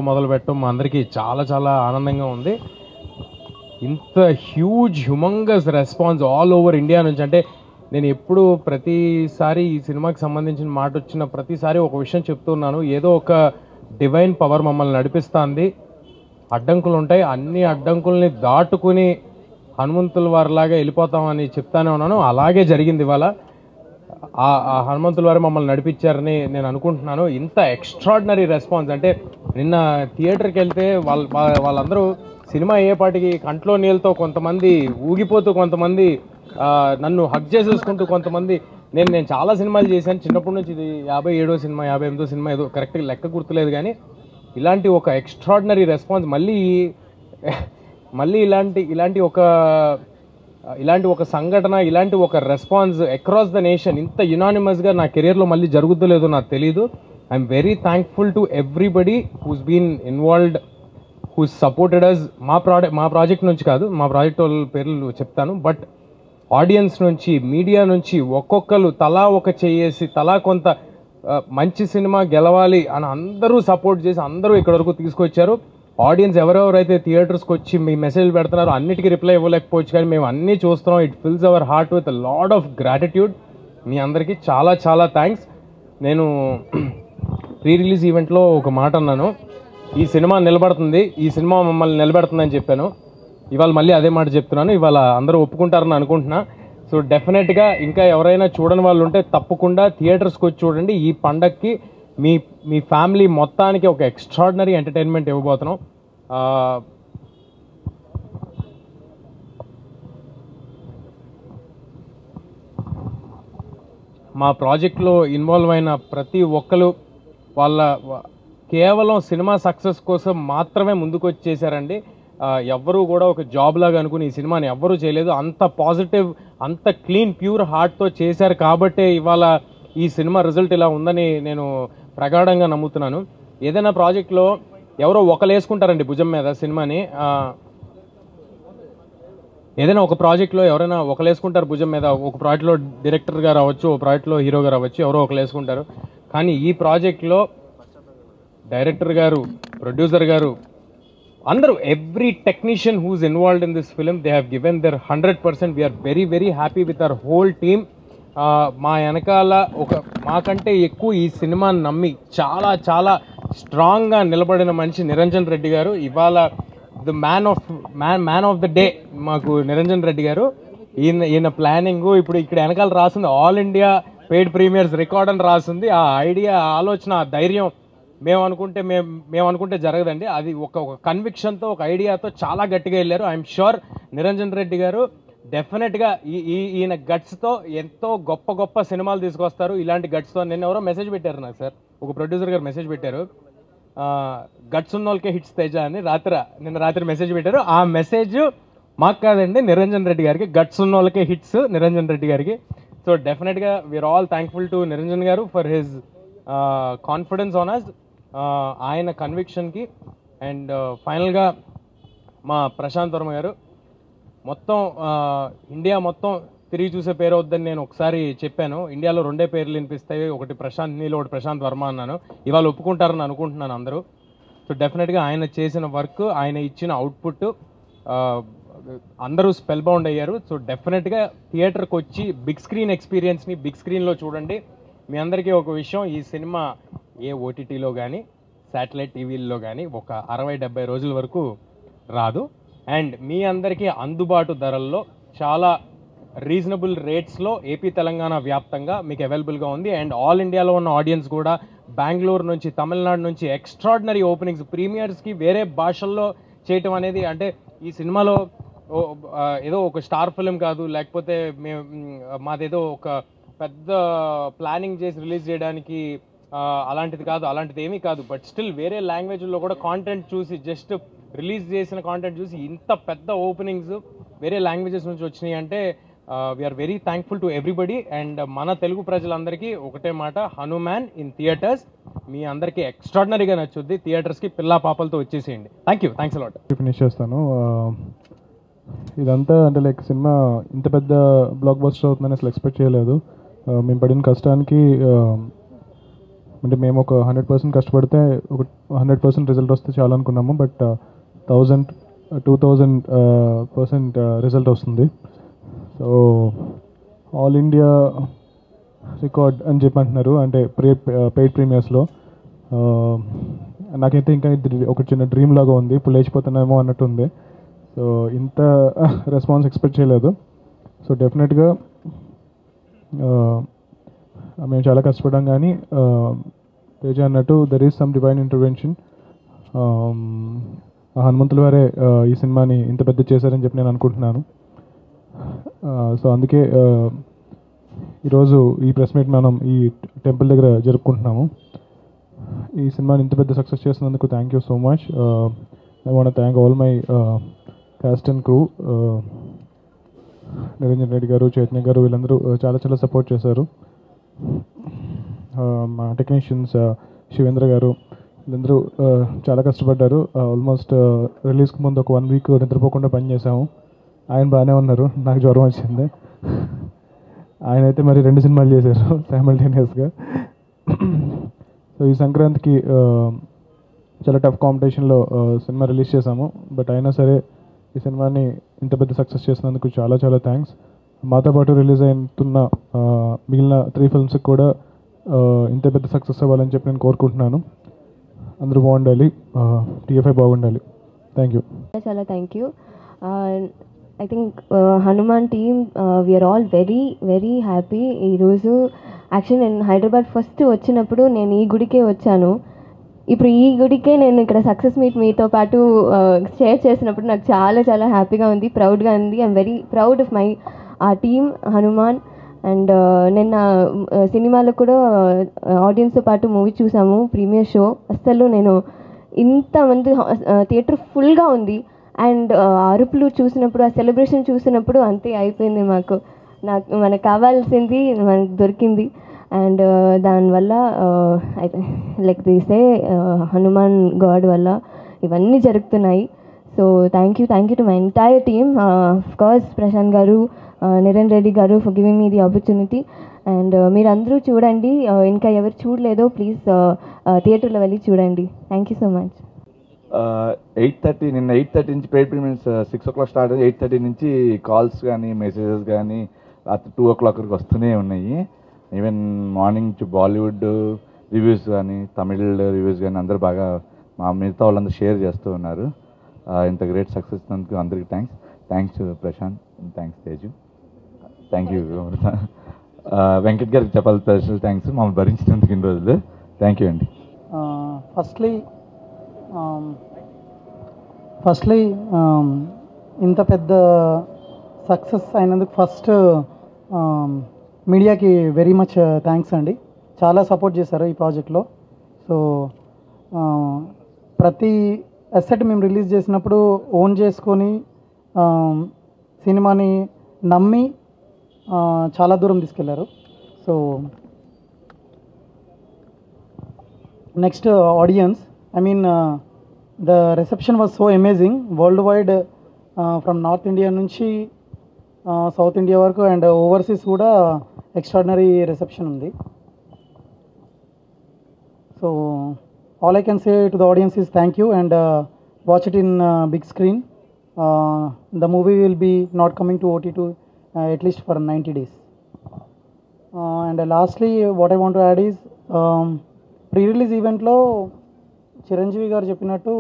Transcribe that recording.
మొదలు పెట్టడం మా అందరికీ చాలా చాలా ఆనందంగా ఉంది. ఇంత huge humongous response all over India నుంచి, అంటే నేను ఎప్పుడు ప్రతిసారి ఈ సినిమాకి సంబంధించిన మాట వచ్చిన ప్రతిసారి ఒక విషయం చెప్తున్నాను, ఏదో ఒక డివైన్ పవర్ మమ్మల్ని నడిపిస్తుంది. అడ్డంకులు ఉంటాయి, అన్ని అడ్డంకుల్ని దాటుకుని హనుమంతుల వారిలాగా వెళ్ళిపోతామని చెప్తానే ఉన్నాను. అలాగే జరిగింది. ఇవాళ ఆ హనుమంతుల వారు మమ్మల్ని నడిపించారని నేను అనుకుంటున్నాను. ఇంత ఎక్స్ట్రాడినరీ రెస్పాన్స్, అంటే నిన్న థియేటర్కి వెళ్తే వాళ్ళందరూ సినిమా అయ్యేపాటికి కంట్లో నీళ్ళతో, కొంతమంది ఊగిపోతూ, కొంతమంది నన్ను హగ్ చేసేసుకుంటూ, కొంతమంది నేను చాలా సినిమాలు చేశాను చిన్నప్పటి నుంచి. ఇది 57వ సినిమా 58వ సినిమా ఏదో కరెక్ట్గా లెక్క గుర్తులేదు, కానీ ఇలాంటి ఒక ఎక్స్ట్రాడినరీ రెస్పాన్స్ మళ్ళీ ఇలాంటి ఒక సంఘటన, ఇలాంటి ఒక రెస్పాన్స్ అక్రాస్ ద నేషన్ ఇంత యునానిమస్గా నా కెరియర్లో మళ్ళీ జరుగుతుందో లేదో నాకు తెలీదు. I'm very thankful to everybody who's been involved, who's supported us. మా ప్రాజెక్ట్ నుంచి కాదు, మా ప్రాజెక్ట్ వాళ్ళ పేర్లు చెప్తాను, బట్ ఆడియన్స్ నుంచి, మీడియా నుంచి ఒక్కొక్కరు తలా ఒక చేసి, తలా కొంత మంచి సినిమా గెలవాలి అని అందరూ సపోర్ట్ చేసి అందరూ ఇక్కడ వరకు తీసుకొచ్చారు. ఆడియన్స్ ఎవరెవరైతే థియేటర్స్కి వచ్చి మీ మెసేజ్ పెడుతున్నారో అన్నిటికీ రిప్లై ఇవ్వలేకపోవచ్చు, కానీ మేము అన్నీ చూస్తున్నాం. It fills our heart with lot of gratitude. మీ అందరికీ చాలా చాలా థ్యాంక్స్. నేను ప్రీ రిలీజ్ ఈవెంట్లో ఒక మాట అన్నాను, ఈ సినిమా నిలబడుతుంది, ఈ సినిమా మమ్మల్ని నిలబెడుతుందని చెప్పాను. ఇవాళ మళ్ళీ అదే మాట చెప్తున్నాను. ఇవాళ అందరూ ఒప్పుకుంటారని అనుకుంటున్నా. సో డెఫినెట్గా ఇంకా ఎవరైనా చూడని వాళ్ళు ఉంటే తప్పకుండా థియేటర్స్కి వచ్చి చూడండి. ఈ పండగకి మీ ఫ్యామిలీ మొత్తానికి ఒక ఎక్స్ట్రాడినరీ ఎంటర్టైన్మెంట్ ఇవ్వబోతున్నాం. మా ప్రాజెక్ట్లో ఇన్వాల్వ్ అయిన ప్రతి ఒక్కరు కేవలం సినిమా సక్సెస్ కోసం మాత్రమే ముందుకు వచ్చి చేశారండి. ఎవ్వరూ కూడా ఒక జాబ్ లాగా అనుకుని ఈ సినిమాని ఎవ్వరూ చేయలేదు. అంత పాజిటివ్, అంత క్లీన్, ప్యూర్ హార్ట్తో చేశారు కాబట్టే ఇవాళ ఈ సినిమా రిజల్ట్ ఇలా ఉందని నేను ప్రగాఢంగా నమ్ముతున్నాను. ఏదైనా ప్రాజెక్ట్లో ఎవరో ఒకరు వేసుకుంటారండి భుజం మీద సినిమాని. ఏదైనా ఒక ప్రాజెక్ట్లో ఎవరైనా ఒకరు వేసుకుంటారు భుజం మీద. ఒక ప్రాజెక్ట్లో డైరెక్టర్గా రావచ్చు, ఒక ప్రాజెక్ట్లో హీరోగా రావచ్చు, ఎవరో ఒకరు వేసుకుంటారు. కానీ ఈ ప్రాజెక్ట్లో డైరెక్టర్ గారు, ప్రొడ్యూసర్ గారు, అందరూ, every technician who's involved in this film, they have given their 100%. We're very very happy with our whole team. మా వెనకాల మాకంటే ఎక్కువ ఈ సినిమాని నమ్మి చాలా చాలా స్ట్రాంగ్గా నిలబడిన మనిషి నిరంజన్ రెడ్డి గారు. ఇవాళ the man of the day మాకు నిరంజన్ రెడ్డి గారు. ఈయన ప్లానింగ్, ఇప్పుడు ఇక్కడ వెనకాల రాసింది all India paid premieres record అని రాసింది. ఆ ఐడియా, ఆలోచన, ఆ ధైర్యం మేము అనుకుంటే జరగదండి. అది ఒక కన్విక్షన్తో, ఒక ఐడియాతో చాలా గట్టిగా వెళ్ళారు. ఐఎమ్ షూర్ నిరంజన్ రెడ్డి గారు డెఫినెట్గా ఈయన గట్స్తో ఎంతో గొప్ప గొప్ప సినిమాలు తీసుకొస్తారు. ఇలాంటి గట్స్తో నిన్న ఎవరో మెసేజ్ పెట్టారు నాకు, సార్, ఒక ప్రొడ్యూసర్ గారు మెసేజ్ పెట్టారు, గట్స్ ఉన్న వాళ్ళకే హిట్స్ తేజ అని నిన్న రాత్రి మెసేజ్ పెట్టారు. ఆ మెసేజ్ మాకు కాదండి, నిరంజన్ రెడ్డి గారికి. గట్స్ ఉన్న వాళ్ళకే హిట్స్ నిరంజన్ రెడ్డి గారికి. సో డెఫినెట్గా we are all thankful to Niranjan garu for his confidence on us, ఆయన కన్విక్షన్కి. అండ్ ఫైనల్గా మా ప్రశాంత్ వర్మ గారు, మొత్తం ఇండియా మొత్తం తిరిగి చూసే పేరు వద్దని నేను ఒకసారి చెప్పాను. ఇండియాలో 2 పేర్లు వినిపిస్తాయి, ఒకటి ప్రశాంత్ నీల్, ఒకటి ప్రశాంత్ వర్మ అన్నాను. ఇవాళ ఒప్పుకుంటారని అనుకుంటున్నాను అందరూ. సో డెఫినెట్గా ఆయన చేసిన వర్క్, ఆయన ఇచ్చిన అవుట్పుట్ అందరూ స్పెల్ బౌండ్ అయ్యారు. సో డెఫినెట్గా థియేటర్కి వచ్చి బిగ్ స్క్రీన్ ఎక్స్పీరియన్స్ని బిగ్ స్క్రీన్లో చూడండి. మీ అందరికీ ఒక విషయం, ఈ సినిమా ఏ ఓటీటీలో కానీ శాటిలైట్ టీవీల్లో కానీ ఒక 60-70 రోజుల వరకు రాదు. అండ్ మీ అందరికీ అందుబాటు ధరల్లో, చాలా రీజనబుల్ రేట్స్లో ఏపీ తెలంగాణ వ్యాప్తంగా మీకు అవైలబుల్గా ఉంది. అండ్ ఆల్ ఇండియాలో ఉన్న ఆడియన్స్ కూడా బెంగళూరు నుంచి, తమిళనాడు నుంచి ఎక్స్ట్రాడినరీ ఓపెనింగ్స్, ప్రీమియర్స్కి వేరే భాషల్లో చేయటం అనేది, అంటే ఈ సినిమాలో ఏదో ఒక స్టార్ ఫిలిం కాదు, లేకపోతే మాదేదో ఒక పెద్ద ప్లానింగ్ చేసి రిలీజ్ చేయడానికి అలాంటిది కాదు, అలాంటిది ఏమీ కాదు. బట్ స్టిల్ వేరే లాంగ్వేజ్లో కూడా కాంటెంట్ చూసి, జస్ట్ రిలీజ్ చేసిన కాంటెంట్ చూసి ఇంత పెద్ద ఓపెనింగ్స్ వేరే లాంగ్వేజెస్ నుంచి వచ్చినాయి అంటే we're very thankful to everybody. And మన తెలుగు ప్రజలందరికీ ఒకటే మాట, హనుమాన్ ఇన్ థియేటర్స్. మీ అందరికీ ఎక్స్ట్రాడినరీగా నచ్చుద్ది. థియేటర్స్కి పిల్లా పాపలతో వచ్చేసేయండి. Thanks a lot. ఫినిష్ చేస్తాను. ఇదంతా అంటే లైక్ సినిమా ఇంత పెద్ద బ్లాక్ బస్టర్ అవుతుందని అసలు ఎక్స్పెక్ట్ చేయలేదు. మేము పడిన కష్టానికి అంటే మేము ఒక 100% కష్టపడితే ఒక 100% రిజల్ట్ వస్తే చాలా అనుకున్నాము. బట్ 2000-2000% రిజల్ట్ వస్తుంది. సో ఆల్ ఇండియా రికార్డ్ అని చెప్పి అంటున్నారు, అంటే పెయిడ్ ప్రీమియర్స్లో. నాకైతే ఇంకా ఒక చిన్న డ్రీమ్ లాగా ఉంది, ఇప్పుడు లేచిపోతున్నామో అన్నట్టు ఉంది. సో ఇంత రెస్పాన్స్ ఎక్స్పెక్ట్ చేయలేదు. సో డెఫినెట్గా మేము చాలా కష్టపడ్డాం, కానీ తేజ అన్నట్టు there is some divine intervention. హనుమంతుల వారే ఈ సినిమాని ఇంత పెద్ద చేశారని చెప్పి నేను అనుకుంటున్నాను. సో అందుకే ఈరోజు ఈ ప్రెస్ మీట్ మనం ఈ టెంపుల్ దగ్గర జరుపుకుంటున్నాము. ఈ సినిమాని ఇంత పెద్ద సక్సెస్ చేసినందుకు thank you so much. I want thank all my cast and crew. Niranjan Reddy గారు, చైతన్య గారు, వీళ్ళందరూ చాలా చాలా సపోర్ట్ చేశారు. మా టెక్నీషియన్స్ శివేంద్ర గారు, వీళ్ళందరూ చాలా కష్టపడ్డారు. ఆల్మోస్ట్ రిలీజ్కి ముందు ఒక 1 వీక్ నిద్రపోకుండా పనిచేసాము. ఆయన బాగానే ఉన్నారు, నాకు జ్వరం వచ్చింది. ఆయన అయితే మరి 2 సినిమాలు చేశారు సైమల్టేనియస్గా. సో ఈ సంక్రాంతికి చాలా టఫ్ కాంపిటీషన్లో సినిమా రిలీజ్ చేశాము. బట్ అయినా సరే ఈ సినిమాని ఇంత పెద్ద సక్సెస్ చేసినందుకు చాలా చాలా థ్యాంక్స్. మాతో పాటు రిలీజ్ అవుతున్న మిగిలిన 3 ఫిల్మ్స్కి కూడా ఇంత పెద్ద సక్సెస్ అవ్వాలని చెప్పి నేను కోరుకుంటున్నాను. అందరూ బాగుండాలి, TFI బాగుండాలి. Thank you. చాలా thank you. I think Hanuman team we are all very very happy. ఈరోజు యాక్చువల్లీ నేను హైదరాబాద్ ఫస్ట్ వచ్చినప్పుడు నేను ఈ గుడికే వచ్చాను. ఇప్పుడు ఈ గుడికే నేను ఇక్కడ సక్సెస్ మీట్ మీతో పాటు షేర్ చేసినప్పుడు నాకు చాలా చాలా హ్యాపీగా ఉంది, ప్రౌడ్గా ఉంది. I'm very proud of my team Hanuman. And నిన్న సినిమాలో కూడా ఆడియన్స్తో పాటు మూవీ చూసాము, ప్రీమియర్ షో. అస్సలు నేను ఇంతమంది థియేటర్ ఫుల్గా ఉంది. అండ్ అరుపులు చూసినప్పుడు, ఆ సెలబ్రేషన్ చూసినప్పుడు అంతే అయిపోయింది. మనకు కావాల్సింది మనకు దొరికింది. అండ్ దానివల్ల లైక్ తీసే హనుమాన్ గాడ్ వల్ల ఇవన్నీ జరుగుతున్నాయి. So thank you to my entire team. Of course Prashanth గారు, నిరంజన్ రెడ్డి గారు for giving me the opportunity. And మీరందరూ చూడండి, ఇంకా ఎవరు చూడలేదో ప్లీజ్ థియేటర్లో వెళ్ళి చూడండి. Thank you so much. 8:30 నిన్న 8:30 నుంచి పెయిడ్ ప్రీమియర్స్ 6 o'clock స్టార్ట్ అయ్యి 8:30 నుంచి కాల్స్ కానీ మెసేజెస్ కానీ రాత్రి 2 o'clock వరకు వస్తూనే ఉన్నాయి. ఈవెన్ మార్నింగ్ నుంచి బాలీవుడ్ రివ్యూస్ కానీ, తమిళ్ రివ్యూస్ కానీ అందరూ బాగా మా మిగతా వాళ్ళందరూ షేర్ చేస్తూ ఉన్నారు. ఇంత గ్రేట్ సక్సెస్ ఇచ్చినందుకు అందరికీ thanks Prashanth, thanks Teju, thank you Venkat గారికి చెప్పాలి స్పెషల్ థ్యాంక్స్ మమ్మల్ని భరించినందుకు ఇన్ని రోజులు. థ్యాంక్ యూ అండి. ఫస్ట్లీ ఇంత పెద్ద సక్సెస్ అయినందుకు ఫస్ట్ మీడియాకి వెరీ మచ్ థ్యాంక్స్ అండి. చాలా సపోర్ట్ చేశారు ఈ ప్రాజెక్ట్లో. సో ప్రతి అసెట్ మేము రిలీజ్ చేసినప్పుడు ఓన్ చేసుకొని సినిమాని నమ్మి చాలా దూరం తీసుకెళ్లారు. So next audience, I mean, the reception was so amazing worldwide, from North India నుంచి South India వరకు అండ్ ఓవర్సీస్ కూడా ఎక్స్ట్రాడినరీ రిసెప్షన్ ఉంది. So all I can say to the audience is thank you and watch it in big screen. The movie will be not coming to OTT at least for 90 days. And lastly what I want to add is pre-release event లో చిరంజీవి గారు చెప్పినట్టు